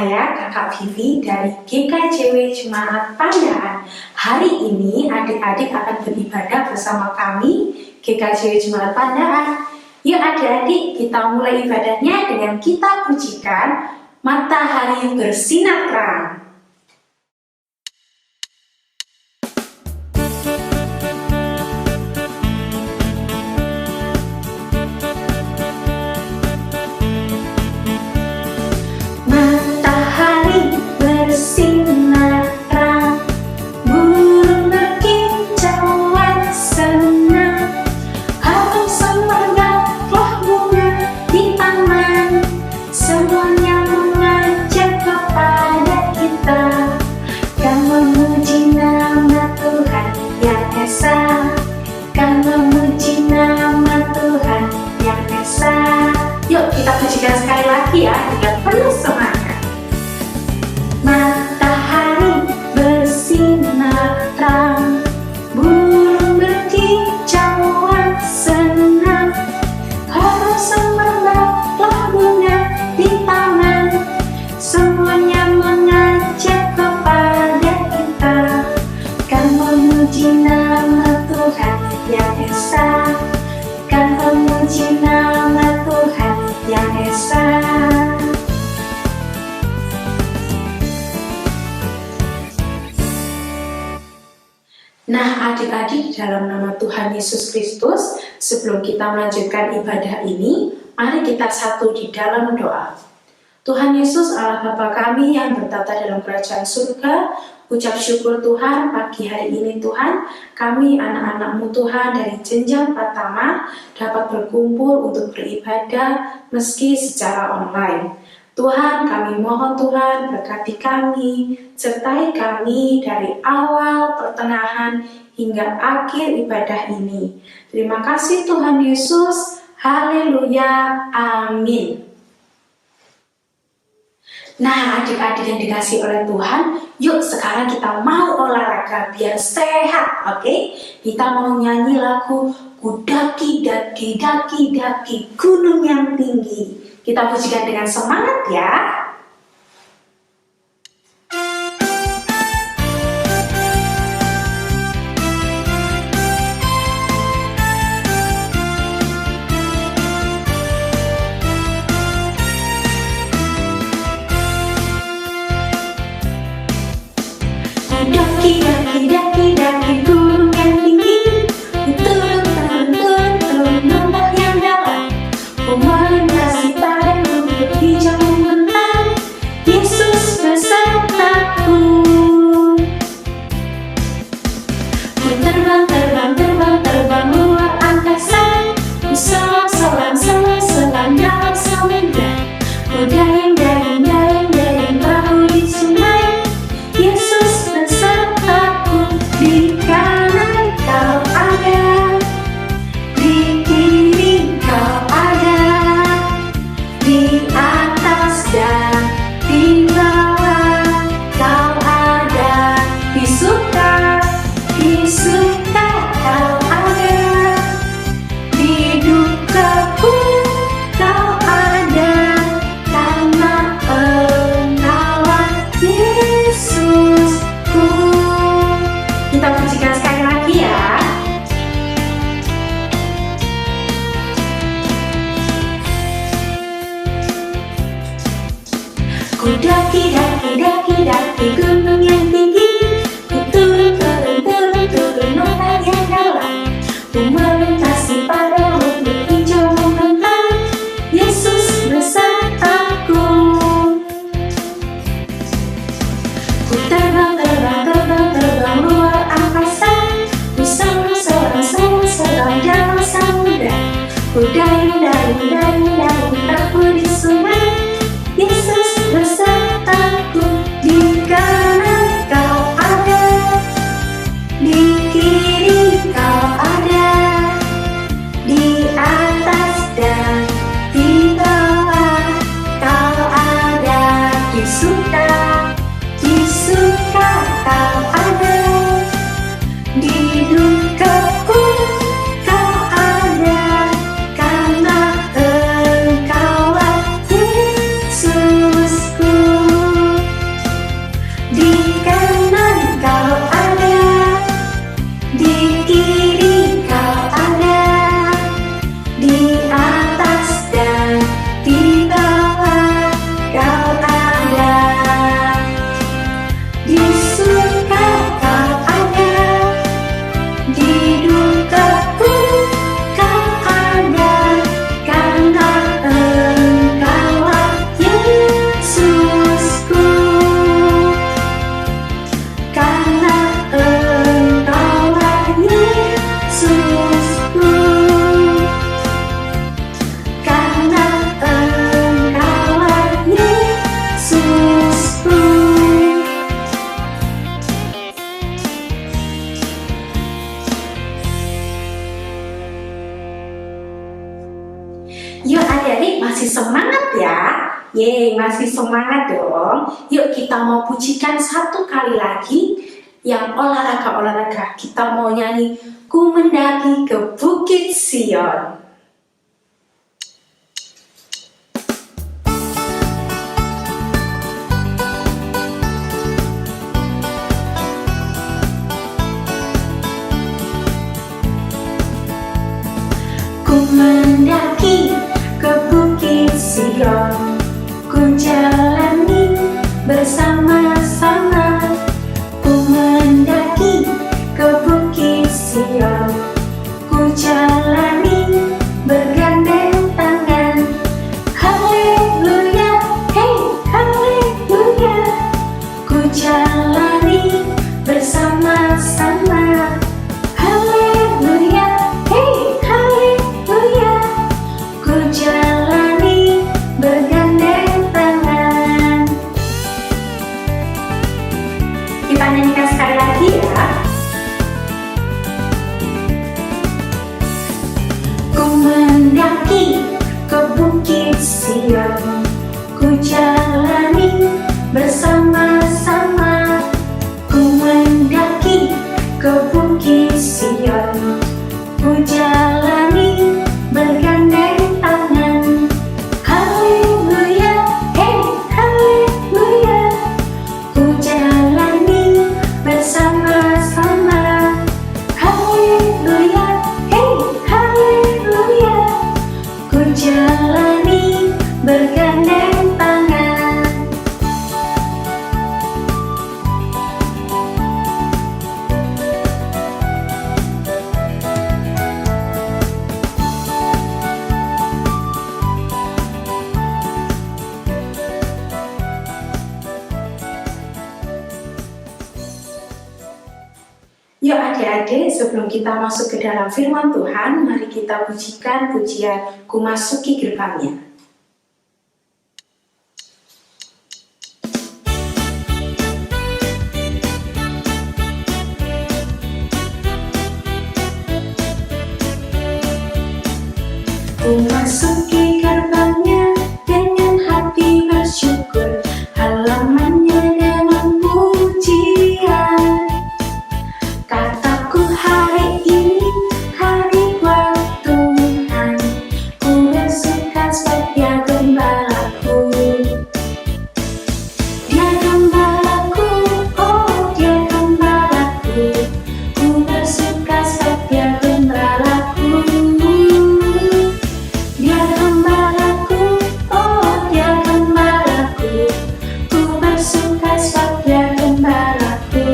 saya Kakak Vivi dari GKJW Jemaat Pandaan. Hari ini adik-adik akan beribadah bersama kami GKJW Jemaat Pandaan. Yuk adik-adik, kita mulai ibadahnya dengan kita pujikan Matahari Bersinar Terang. Yuk kita pujikan sekali lagi ya dengan penuh semangat. Matahari bersinar terang, burung berkicauan senang, harum semerbaklah bunga di taman, semuanya mengajak kepada kita, kan memuji nama Tuhan yang esa, kan memuji nama Tuhan yang esa. Nah adik-adik, dalam nama Tuhan Yesus Kristus, sebelum kita melanjutkan ibadah ini, mari kita satu di dalam doa. Tuhan Yesus Allah Bapa kami yang bertata dalam kerajaan surga, ucap syukur Tuhan pagi hari ini Tuhan, kami anak-anak-Mu Tuhan dari jenjang pertama dapat berkumpul untuk beribadah meski secara online. Tuhan, kami mohon Tuhan berkati kami, sertai kami dari awal, pertengahan, hingga akhir ibadah ini. Terima kasih Tuhan Yesus, haleluya, amin. Nah adik-adik yang dikasih oleh Tuhan, yuk sekarang kita mau olahraga biar sehat, oke? Kita mau nyanyi lagu Kudaki daki daki daki gunung yang tinggi. Kita pujikan dengan semangat ya. Daki daki daki daki gunung yang tinggi, turun turun turun turun lembah yang dalam, ku melintasi padang rumput hijau membentang, Yesus besertaku. Ku terbang terbang terbang terbang luar angkasa, ku selam selam selam selam dalam samudra, ku dayung dayung dayung dayung perahu di sungai, Yesus besertaku. Di kanan kau ada, di kiri kau ada, di atas dan di bawah kau ada, di suka kau ada, di duka pun kau ada, karena Engkaulah Yesusku. Kita pujikan sekali lagi ya. Ku daki daki daki daki gunung yang tinggi, ku turun turun turun turun lembah yang dalam, ku melintasi padang rumput hijau membentang, Yesus besertaku. Ku terbang terbang terbang terbang luar angkasa, ku selam selam selam selam dalam samudra, ku dayung dayung dayung dayung perahu di sungai, Yesus besertaku. Di kanan kau ada, di kiri kau ada, di atas dan di bawah kau ada, di suka kau ada, di duka pun kau ada, karena Engkaulah Yesusku. Yeay, masih semangat dong. Yuk kita mau pujikan satu kali lagi yang olahraga. Kita mau nyanyi Ku Mendaki ke Bukit Sion. Ku mendaki ke Bukit Sion, ku jalani bersama-sama. Ku mendaki ke Bukit Sion, ku jalani bergandeng tangan. Haleluya, hey haleluya, ku jalani bersama-sama. Haleluya, hey haleluya, ku jalani bergandeng tangan. Kita nyanyikan sekali lagi ya. Ku mendaki ke Bukit Sion, ku jalani bersama-sama. Ku mendaki ke Bukit Sion, ku jalani bergandeng tangan. Haleluya, hey haleluya, ku jalani bersama-sama. Haleluya, hey haleluya, ku jalani bergandeng tangan. Yuk adik-adik, sebelum kita masuk ke dalam firman Tuhan, mari kita pujikan pujian Ku Masuki Gerbangnya. Ku masuki gerbangnya dengan hati bersyukur, halamannya dengan pujian. Kataku hari ini hari buat Tuhan, ku bersuka sebab Dia gembalaku. Dia gembalaku, oh Dia gembalaku, ku bersuka sebab Dia gembalaku. Dia gembalaku, oh Dia gembalaku, ku bersuka sebab Dia gembalaku.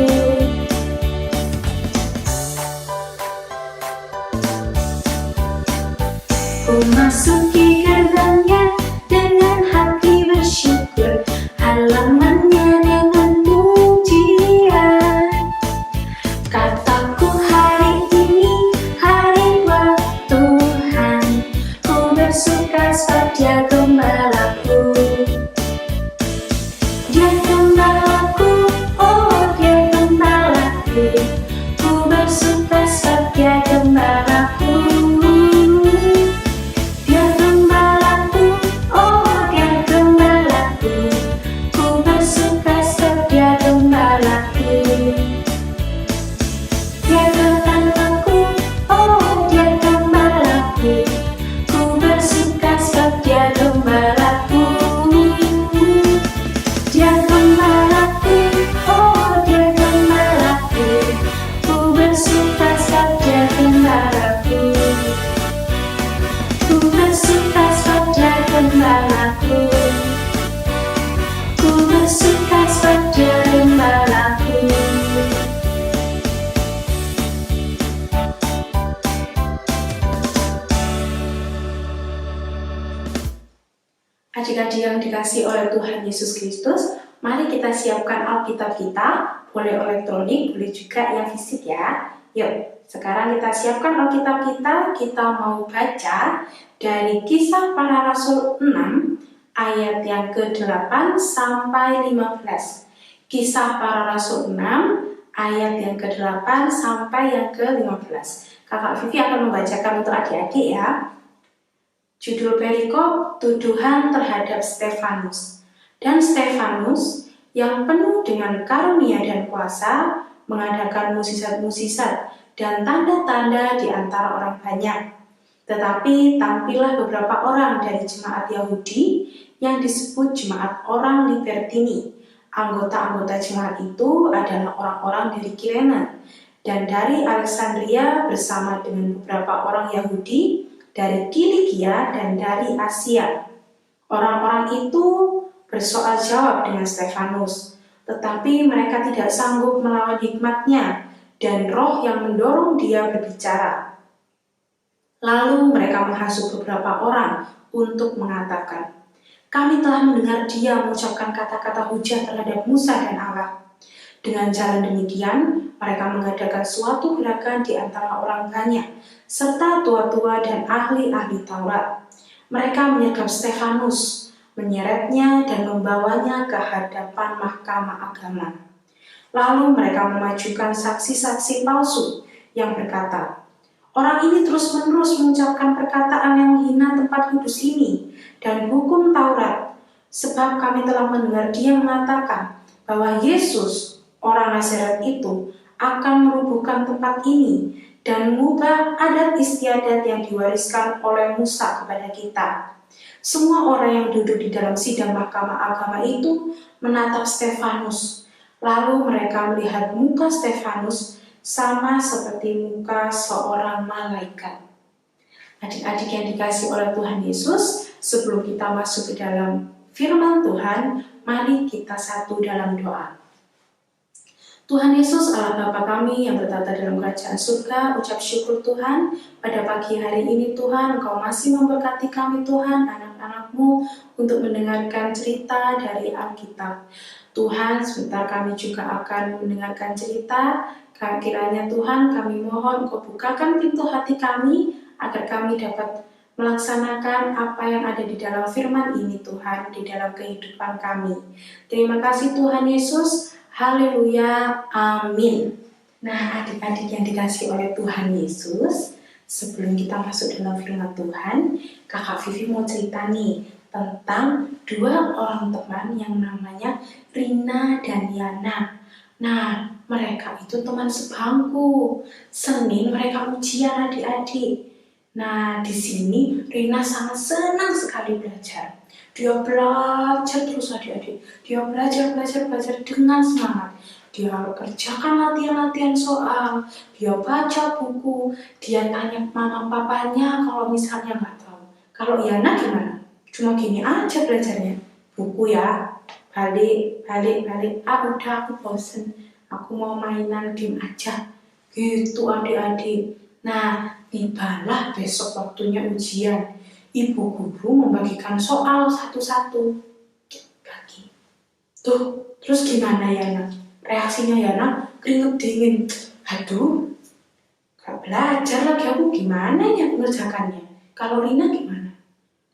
Ku masuki gerbangnya dengan hati bersyukur, halamannya dengan pujian. Kataku hari ini hari buat Tuhan, ku bersuka sebab Dia gembalaku. Dia gembalaku, oh Dia gembalaku, ku bersuka sebab Dia gembalaku. Dia gembalaku, oh Dia gembalaku, ku bersuka sebab Dia gembalaku. Dia gembalaku, oh Dia gembalaku, ku bersuka sebab Dia gembalaku. Dia gembalaku, oh Dia gembalaku, ku bersuka sebab Dia gembalaku. Ku bersuka sebab Dia gembalaku, ku bersuka sebab Dia gembalaku. Adik-adik yang dikasihi oleh Tuhan Yesus Kristus, mari kita siapkan Alkitab kita, boleh elektronik, boleh juga yang fisik ya. Yuk, sekarang kita siapkan Alkitab kita mau baca dari Kisah Para Rasul 6, ayat yang ke-8 sampai 15. Kisah Para Rasul 6, ayat yang ke-8 sampai yang ke-15. Kakak Vivi akan membacakan untuk adik-adik ya. Judul perikop, tuduhan terhadap Stefanus. Dan Stefanus yang penuh dengan karunia dan kuasa mengadakan mukjizat-mukjizat dan tanda-tanda di antara orang banyak. Tetapi tampillah beberapa orang dari jemaat Yahudi yang disebut jemaat orang Libertini. Anggota-anggota jemaat itu adalah orang-orang dari Kirene dan dari Alexandria bersama dengan beberapa orang Yahudi dari Kilikia dan dari Asia. Orang-orang itu bersoal jawab dengan Stefanus, tetapi mereka tidak sanggup melawan hikmatnya dan roh yang mendorong dia berbicara. Lalu mereka menghasut beberapa orang untuk mengatakan, "Kami telah mendengar dia mengucapkan kata-kata hujah terhadap Musa dan Allah." Dengan jalan demikian, mereka mengadakan suatu gerakan di antara orang banyak, serta tua-tua dan ahli-ahli Taurat. Mereka menyergap Stefanus, menyeretnya dan membawanya ke hadapan mahkamah agama. Lalu mereka memajukan saksi-saksi palsu yang berkata, "Orang ini terus-menerus mengucapkan perkataan yang menghina tempat kudus ini dan hukum Taurat, sebab kami telah mendengar dia mengatakan bahwa Yesus, orang Nazaret itu, akan merubuhkan tempat ini dan mengubah adat istiadat yang diwariskan oleh Musa kepada kita." Semua orang yang duduk di dalam sidang mahkamah agama itu menatap Stefanus. Lalu mereka melihat muka Stefanus sama seperti muka seorang malaikat. Adik-adik yang dikasihi oleh Tuhan Yesus, sebelum kita masuk ke dalam firman Tuhan, mari kita satu dalam doa. Tuhan Yesus, Allah Bapa kami yang bertata dalam kerajaan surga, ucap syukur Tuhan, pada pagi hari ini Tuhan, Engkau masih memberkati kami Tuhan, anak-anak-Mu, untuk mendengarkan cerita dari Alkitab. Tuhan, sebentar kami juga akan mendengarkan cerita, kiranya Tuhan kami mohon Engkau bukakan pintu hati kami, agar kami dapat melaksanakan apa yang ada di dalam firman ini Tuhan, di dalam kehidupan kami. Terima kasih Tuhan Yesus. Haleluya, amin. Nah, adik-adik yang dikasihi oleh Tuhan Yesus, sebelum kita masuk dalam firman Tuhan, Kakak Vivi mau cerita nih tentang dua orang teman yang namanya Rina dan Yana. Nah, mereka itu teman sebangku. Senin mereka ujian adik-adik. Nah, di sini Rina sangat senang sekali belajar. Dia belajar terus adik-adik. Dia belajar dengan semangat. Dia kerjakan latihan-latihan soal. Dia baca buku. Dia tanya mama papanya kalau misalnya nggak tahu. Kalau Yana gimana? Cuma gini aja belajarnya. Buku ya. Balik. Udah aku bosen. Aku mau mainan game aja. Gitu adik-adik. Nah, tibalah besok waktunya ujian. Ibu guru membagikan soal satu-satu. Bagi. Tuh, terus gimana Yana? Reaksinya Yana keringet dingin. Aduh, gak belajar lagi aku, gimana ya mengerjakannya? Kalau Rina gimana?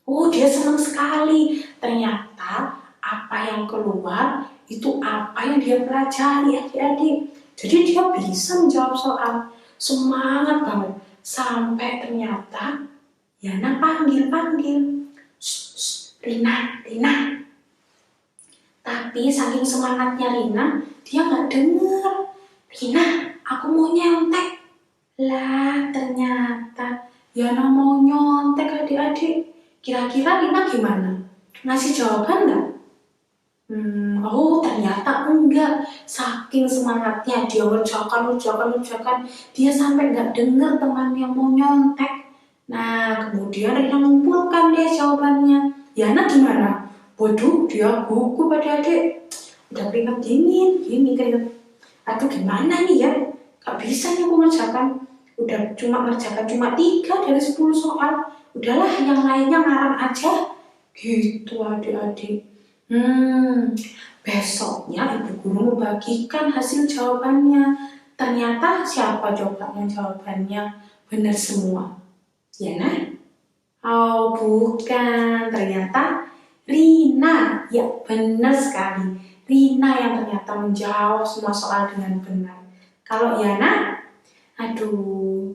Oh, dia senang sekali. Ternyata apa yang keluar itu apa yang dia pelajari adik-adik. Jadi dia bisa menjawab soal. Semangat banget. Sampai ternyata Yana panggil. Rina. Tapi saking semangatnya Rina, dia gak denger. Rina, aku mau nyontek. Lah, ternyata Yana mau nyontek adik-adik. Kira-kira Rina gimana? Ngasih jawaban gak? Ternyata enggak. Saking semangatnya dia mengerjakan, dia sampai gak denger temannya mau nyontek. Nah, kemudian Rina mengumpulkan deh jawabannya. Yana gimana? Waduh, dia gugup adik-adik. Udah keringet dingin, gini keringet. Aduh, gimana nih ya? Gak bisa nih aku ngerjakan. Udah ngerjakan cuma 3 dari 10 soal. Udahlah, yang lainnya ngarang aja. Gitu adik-adik. Besoknya ibu guru membagikan hasil jawabannya. Ternyata siapa jawabannya benar semua. Yana? Oh, bukan. Ternyata Rina. Ya, benar sekali. Rina yang ternyata menjawab semua soal dengan benar. Kalau Yana, aduh,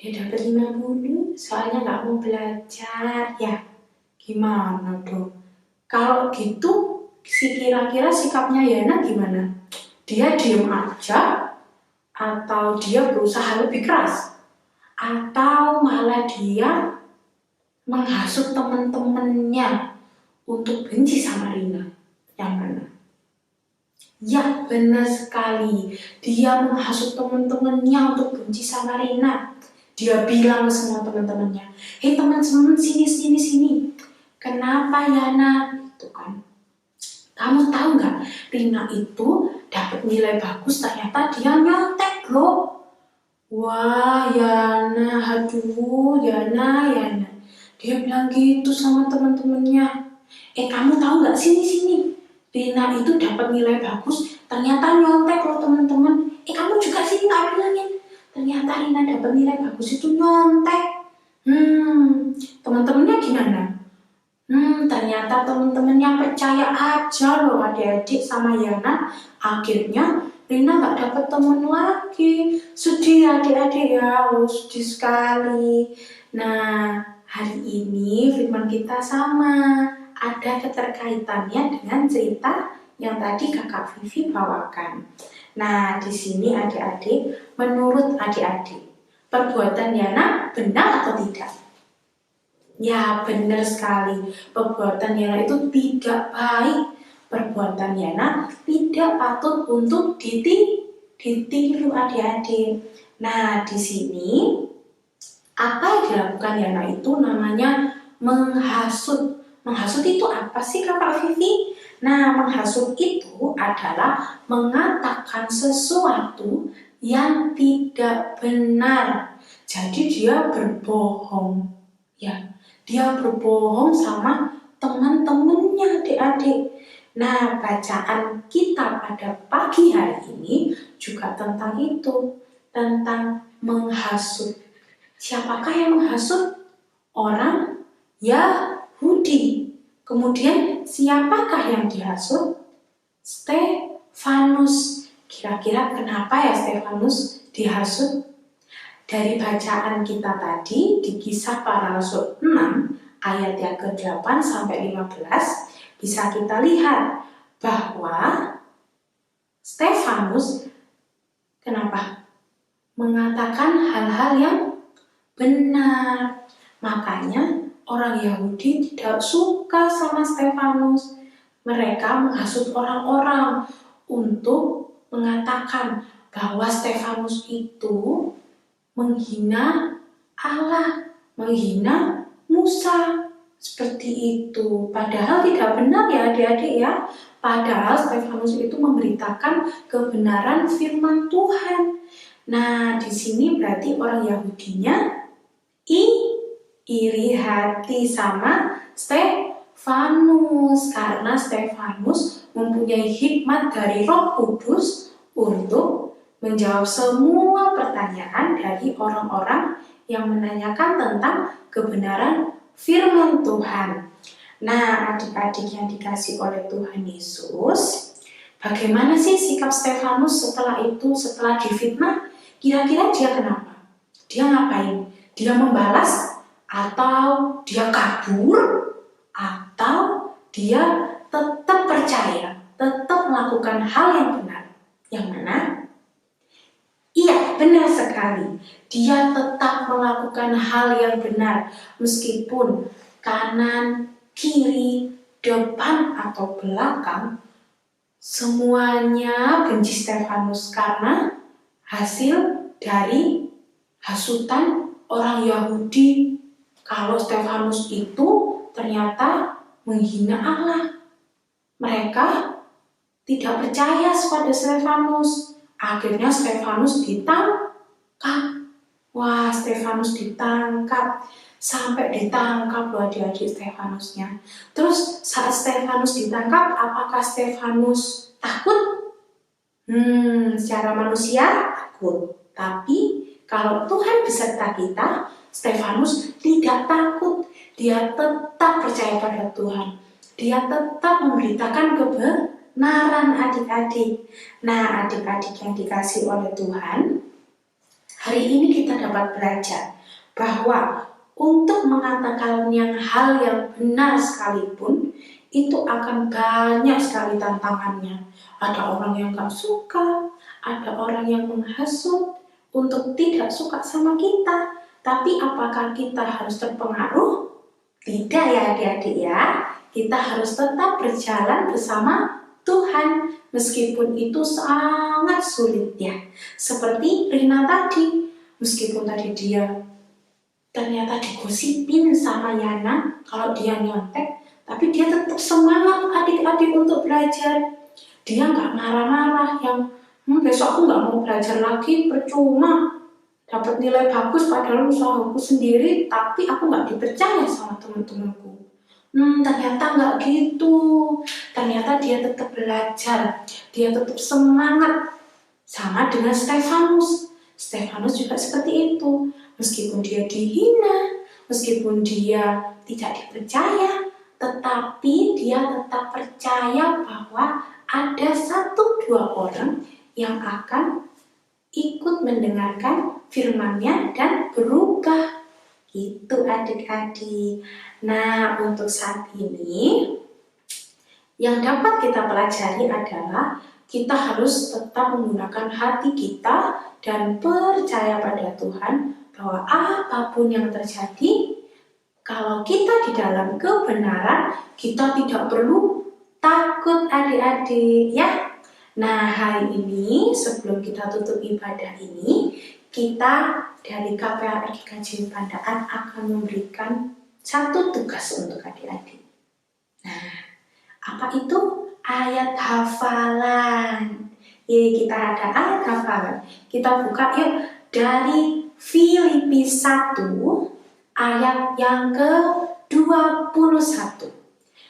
Dia dapat 50 soalnya nggak mau belajar. Ya, gimana dong? Kalau gitu, kira-kira sikapnya Yana gimana? Dia diem aja, atau dia berusaha lebih keras? Atau malah dia menghasut teman-temannya untuk benci sama Rina? Yang mana? Ya, benar sekali. Dia menghasut teman-temannya untuk benci sama Rina. Dia bilang ke semua teman-temannya, "Hei teman-teman, sini. Kenapa Yana?" Itu kan. Kamu tahu nggak, Rina itu dapat nilai bagus, ternyata dia nyontek loh. Wah, Yana, aduh, Yana. Dia bilang gitu sama teman-temannya. Kamu tahu nggak, sini. Rina itu dapat nilai bagus, ternyata nyontek loh teman-teman. Kamu juga sini nggak bilangin. Ternyata Rina dapat nilai bagus itu nyontek. Teman-temannya gimana? Ternyata teman-temannya percaya aja loh adik-adik sama Yana. Akhirnya Rina nggak dapat teman lagi. Sedih adik-adik ya, sedih sekali. Nah, hari ini firman kita sama. Ada keterkaitannya dengan cerita yang tadi Kakak Vivi bawakan. Nah, di sini adik-adik, menurut adik-adik, perbuatan Yana benar atau tidak? Ya, benar sekali. Perbuatan Yana itu tidak baik. Perbuatan Yana tidak patut untuk ditiru adik-adik. Nah, di sini apa yang dilakukan Yana itu namanya menghasut. Menghasut itu apa sih Kakak Vivi? Nah, menghasut itu adalah mengatakan sesuatu yang tidak benar. Jadi dia berbohong. Ya, dia berbohong sama teman-temannya adik-adik. Nah, bacaan kita pada pagi hari ini juga tentang itu. Tentang menghasut. Siapakah yang menghasut? Orang Yahudi. Kemudian siapakah yang dihasut? Stefanus. Kira-kira kenapa ya Stefanus dihasut? Dari bacaan kita tadi di Kisah Para Rasul 6 ayat yang ke-8 sampai 15 bisa kita lihat bahwa Stefanus kenapa? Mengatakan hal-hal yang benar. Makanya orang Yahudi tidak suka sama Stefanus. Mereka menghasut orang-orang untuk mengatakan bahwa Stefanus itu menghina Allah, menghina Musa. Seperti itu. Padahal tidak benar ya adik-adik ya. Padahal Stefanus itu memberitakan kebenaran firman Tuhan. Nah, di sini berarti orang Yahudinya iri hati sama Stefanus karena Stefanus mempunyai hikmat dari Roh Kudus untuk menjawab semua pertanyaan dari orang-orang yang menanyakan tentang kebenaran firman Tuhan. Nah, adik-adik yang dikasih oleh Tuhan Yesus, bagaimana sih sikap Stefanus setelah itu, setelah difitnah? Kira-kira dia kenapa? Dia ngapain? Dia membalas? Atau dia kabur? Atau dia tetap percaya, tetap melakukan hal yang benar? Yang mana? Iya, benar sekali. Dia tetap melakukan hal yang benar meskipun kanan, kiri, depan atau belakang semuanya benci Stefanus karena hasil dari hasutan orang Yahudi kalau Stefanus itu ternyata menghina Allah. Mereka tidak percaya pada Stefanus. Akhirnya Stefanus ditangkap. Wah, Stefanus ditangkap. Sampai ditangkap loh adik-adik Stefanusnya. Terus saat Stefanus ditangkap, apakah Stefanus takut? Secara manusia takut. Tapi kalau Tuhan beserta kita, Stefanus tidak takut. Dia tetap percaya pada Tuhan. Dia tetap memberitakan kebenaran adik-adik. Nah, adik-adik yang dikasih oleh Tuhan, hari ini kita dapat belajar bahwa untuk mengatakan hal yang benar sekalipun, itu akan banyak sekali tantangannya. Ada orang yang gak suka, ada orang yang menghasut untuk tidak suka sama kita. Tapi apakah kita harus terpengaruh? Tidak ya adik-adik ya. Kita harus tetap berjalan bersama Tuhan meskipun itu sangat sulit ya. Seperti Rina tadi, meskipun tadi dia ternyata digosipin sama Yana kalau dia nyontek, tapi dia tetap semangat adik-adik untuk belajar. Dia nggak marah-marah yang besok aku nggak mau belajar lagi, percuma dapat nilai bagus padahal usahaku sendiri, tapi aku nggak dipercaya sama teman-temanku. Ternyata nggak gitu. Ternyata dia tetap belajar, dia tetap semangat. Sama dengan Stefanus. Stefanus juga seperti itu. Meskipun dia dihina, meskipun dia tidak dipercaya, tetapi dia tetap percaya bahwa ada 1-2 orang yang akan ikut mendengarkan firman-Nya dan berubah. Itu adik-adik. Nah, untuk saat ini yang dapat kita pelajari adalah kita harus tetap menggunakan hati kita dan percaya pada Tuhan bahwa apapun yang terjadi, kalau kita di dalam kebenaran, kita tidak perlu takut adik-adik ya. Nah, hari ini sebelum kita tutup ibadah ini, kita dari KPR GKJ Pandaan akan memberikan satu tugas untuk adik-adik. Nah, apa itu? Ayat hafalan. Kita ada ayat hafalan. Kita buka yuk dari Filipi 1 ayat yang ke-21.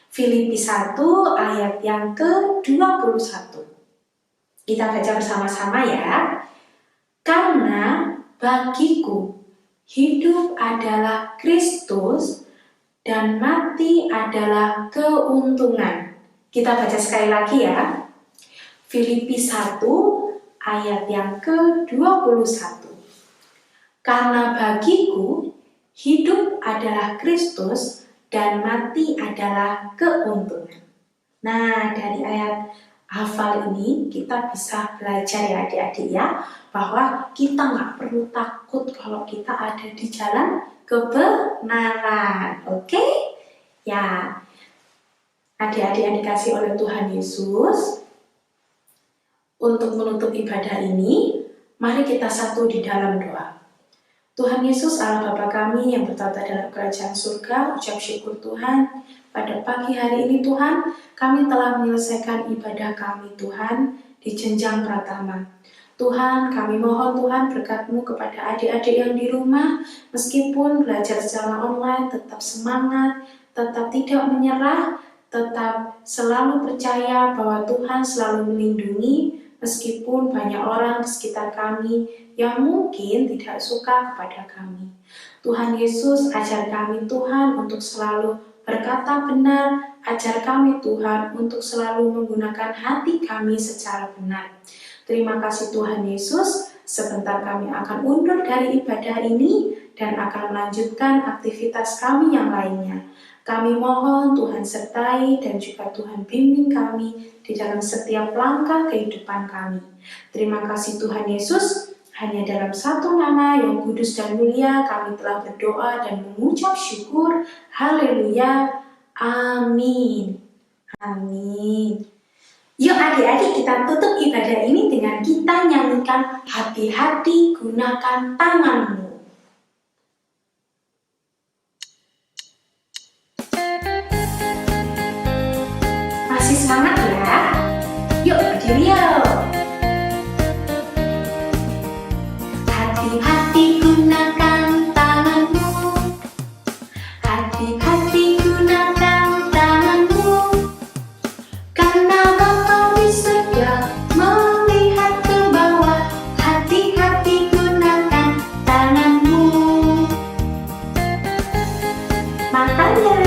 Filipi 1 ayat yang ke-21. Kita baca bersama-sama ya. Karena bagiku hidup adalah Kristus dan mati adalah keuntungan. Kita baca sekali lagi ya. Filipi 1 ayat yang ke-21. Karena bagiku hidup adalah Kristus dan mati adalah keuntungan. Nah, dari ayat hafal ini kita bisa belajar ya adik-adik ya, bahwa kita nggak perlu takut kalau kita ada di jalan kebenaran. Oke? Ya, adik-adik yang dikasih oleh Tuhan Yesus, untuk menutup ibadah ini, mari kita satu di dalam doa. Tuhan Yesus, Allah Bapa kami yang bertata dalam kerajaan surga, ucap syukur Tuhan. Pada pagi hari ini Tuhan, kami telah menyelesaikan ibadah kami Tuhan di jenjang pratama. Tuhan, kami mohon Tuhan berkat-Mu kepada adik-adik yang di rumah, meskipun belajar secara online, tetap semangat, tetap tidak menyerah, tetap selalu percaya bahwa Tuhan selalu melindungi, meskipun banyak orang di sekitar kami yang mungkin tidak suka kepada kami. Tuhan Yesus, ajar kami Tuhan untuk selalu berkata benar, ajar kami Tuhan untuk selalu menggunakan hati kami secara benar. Terima kasih Tuhan Yesus, sebentar kami akan undur dari ibadah ini dan akan melanjutkan aktivitas kami yang lainnya. Kami mohon Tuhan sertai dan juga Tuhan bimbing kami di dalam setiap langkah kehidupan kami. Terima kasih Tuhan Yesus, hanya dalam satu nama yang kudus dan mulia kami telah berdoa dan mengucap syukur. Haleluya. Amin. Amin. Yuk adik-adik kita tutup ibadah ini dengan kita nyanyikan hati-hati gunakan tanganmu. Masih semangat ya? Yuk berdiri yuk. Hati-hati gunakan tanganmu. Hati-hati gunakan tanganmu. Karena Bapa di surga melihat ke bawah. Hati-hati gunakan tanganmu. Makanya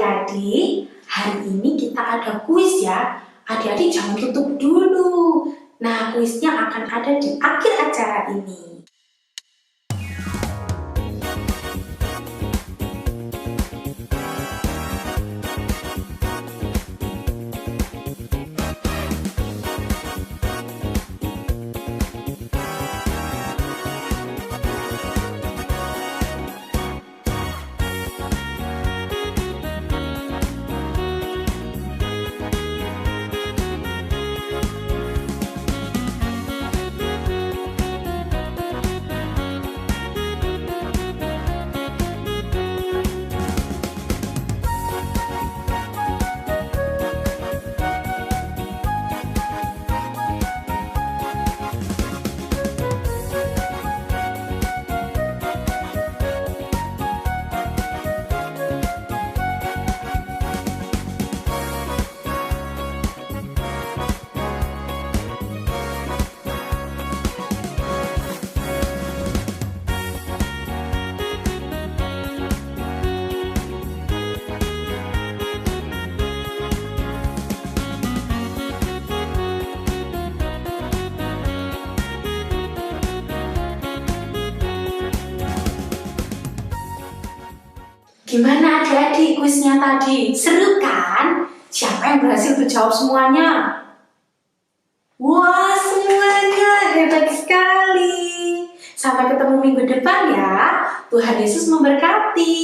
adik-adik, hari ini kita ada kuis ya. Adik-adik jangan tutup dulu. Nah, kuisnya akan ada di akhir acara ini. Gimana adik-adik kuisnya tadi? Seru kan? Siapa yang berhasil menjawab semuanya? Wah, semuanya hebat sekali. Sampai ketemu minggu depan ya. Tuhan Yesus memberkati.